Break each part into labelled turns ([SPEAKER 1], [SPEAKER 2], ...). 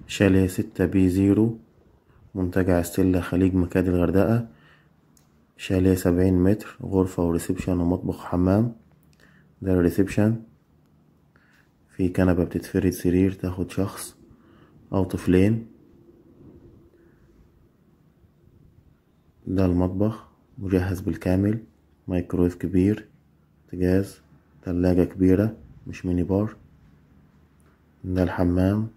[SPEAKER 1] شاليه 6B0، منتجع ستيلا، خليج مكادي، الغردقة. شاليه 70 متر، غرفة وريسبشن ومطبخ وحمام. ده الريسبشن، في كنبة بتتفرد، سرير تاخد شخص أو طفلين. ده المطبخ مجهز بالكامل، مايكرويف كبير، بوتاجاز، تلاجة كبيرة مش ميني بار. ده الحمام،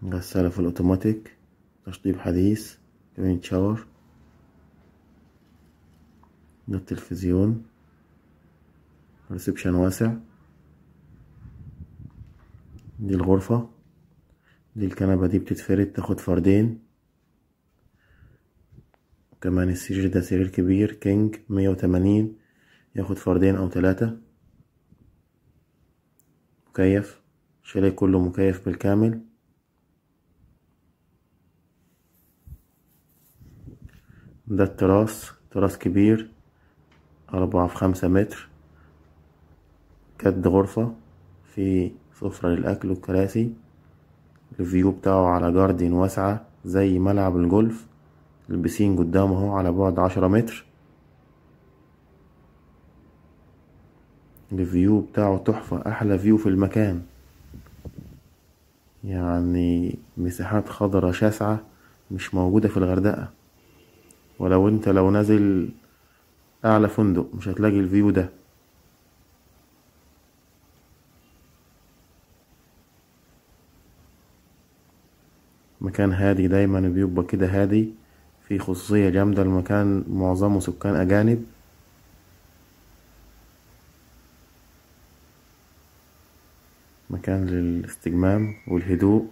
[SPEAKER 1] غسالة في الأوتوماتيك، تشطيب حديث، كمية شاور. ده التلفزيون، ريسبشن واسع. دي الغرفة، دي الكنبة دي بتتفرد تاخد فردين. وكمان السرير ده سرير كبير كينج 180، ياخد فردين أو 3. مكيف، الشاليه كله مكيف بالكامل. ده تراس كبير 4 في 5 متر، كد غرفة، في سفرة للأكل وكراسي. الفيو بتاعه على جاردين واسعة زي ملعب الجولف، البسين قدامه اهو على بعد 10 متر. الفيو بتاعه تحفة، أحلى فيو في المكان، يعني مساحات خضرة شاسعة مش موجودة في الغردقة. ولو انت لو نازل أعلى فندق مش هتلاقي الفيو ده. مكان هادي دايما بيبقى كده هادي، في خصوصية جامدة. المكان معظمه سكان أجانب. مكان للاستجمام والهدوء.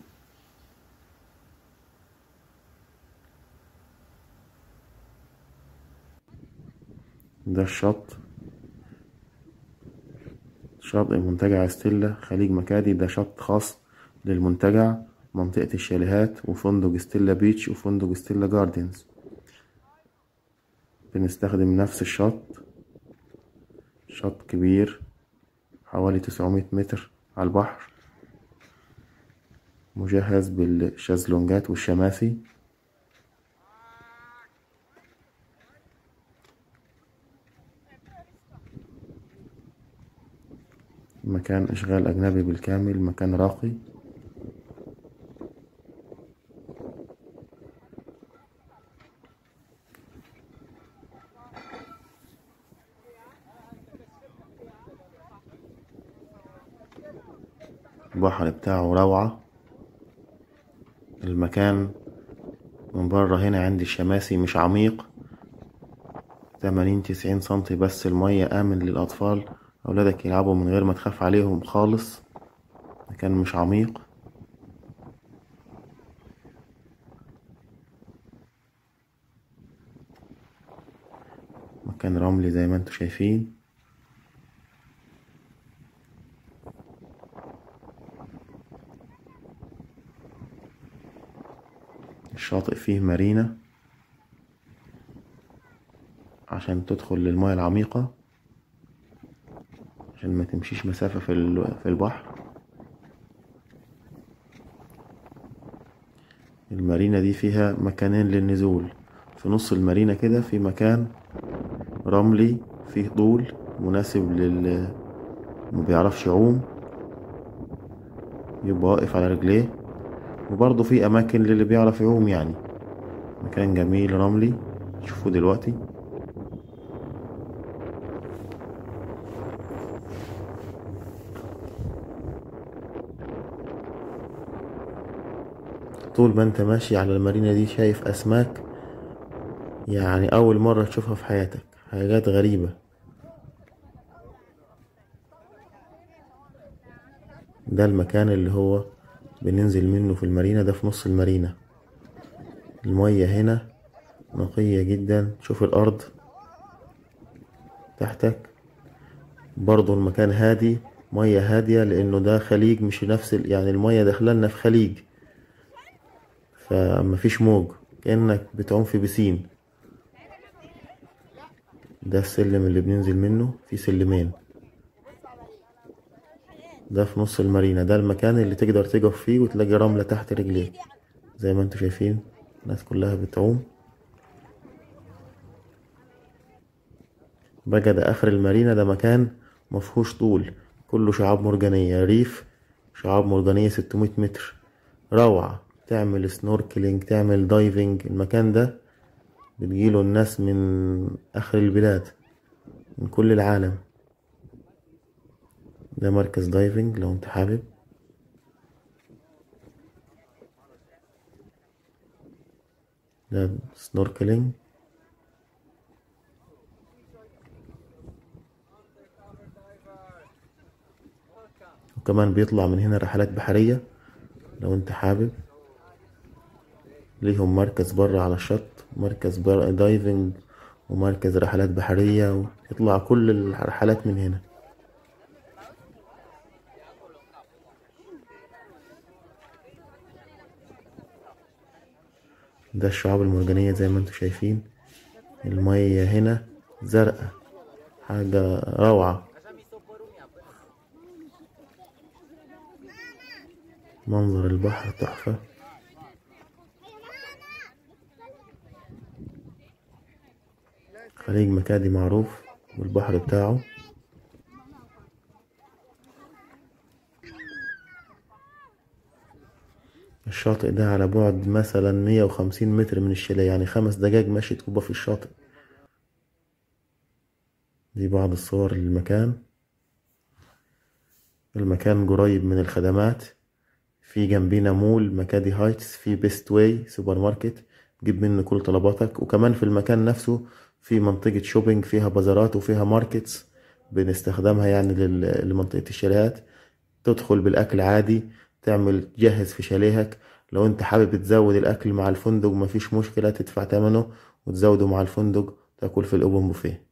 [SPEAKER 1] ده الشط، شاطئ منتجع ستيلا خليج مكادي. ده شط خاص للمنتجع، منطقة الشاليهات، وفندق ستيلا بيتش وفندق ستيلا جاردنز. بنستخدم نفس الشط، شط كبير حوالي 900 متر على البحر، مجهز بالشازلونجات والشماسي. مكان إشغال أجنبي بالكامل، مكان راقي. البحر بتاعه روعة. المكان من بره هنا عند الشماسي مش عميق، 80-90 سنتي بس. المية آمن للأطفال، أولادك يلعبوا من غير ما تخاف عليهم خالص. مكان مش عميق. مكان رملي زي ما انتوا شايفين. الشاطئ فيه مارينا عشان تدخل للمياه العميقة، عشان ما تمشيش مسافة في البحر. المارينا دي فيها مكانين للنزول. في نص المارينا كده في مكان رملي فيه طول مناسب ما بيعرفش يعوم، يبقى واقف على رجليه. وبرضه في أماكن للي بيعرف يعوم يعني. مكان جميل رملي، شوفوا دلوقتي. طول ما انت ماشي على المارينا دي شايف أسماك، يعني أول مرة تشوفها في حياتك، حاجات غريبة. ده المكان اللي هو بننزل منه في المارينا، ده في نص المارينا. المية هنا نقية جدا، شوف الأرض تحتك. برضو المكان هادي، مية هادية لأنه ده خليج، مش نفس يعني المية داخلنا في خليج، فمفيش موج، كأنك بتعوم في بسين. ده السلم اللي بننزل منه، في سلمين. ده في نص المارينا، ده المكان اللي تقدر تقف فيه وتلاقي رملة تحت رجليك زي ما انتوا شايفين. الناس كلها بتعوم. بقى ده اخر المارينا، ده مكان مفهوش طول، كله شعاب مرجانية، ريف شعاب مرجانية 600 متر. روعة، تعمل سنوركلينج، تعمل دايفنج. المكان ده بتجيله الناس من اخر البلاد، من كل العالم. ده مركز دايفنج لو انت حابب. ده سنوركلينج. وكمان بيطلع من هنا رحلات بحرية لو انت حابب. ليهم مركز برا على الشط، مركز برا دايفنج ومركز رحلات بحرية، ويطلع كل الرحلات من هنا. ده الشعاب المرجانية زي ما انتم شايفين. المية هنا زرقاء، حاجة روعة. منظر البحر تحفة. خليج مكادي معروف بالبحر بتاعه. الشاطئ ده على بعد مثلا 150 متر من الشلال، يعني 5 دقايق مشي تبقى في الشاطئ. دي بعض الصور للمكان. المكان قريب من الخدمات، في جنبينا مول مكادي هايتس، في بيست واي سوبر ماركت تجيب منه كل طلباتك. وكمان في المكان نفسه في منطقة شوبينج فيها بازارات وفيها ماركتس بنستخدمها يعني لمنطقة الشاليهات. تدخل بالأكل عادي، تعمل تجهز في شاليهك. لو انت حابب تزود الأكل مع الفندق مفيش مشكلة، تدفع تمنه وتزوده مع الفندق، تاكل في الأوبن بوفيه.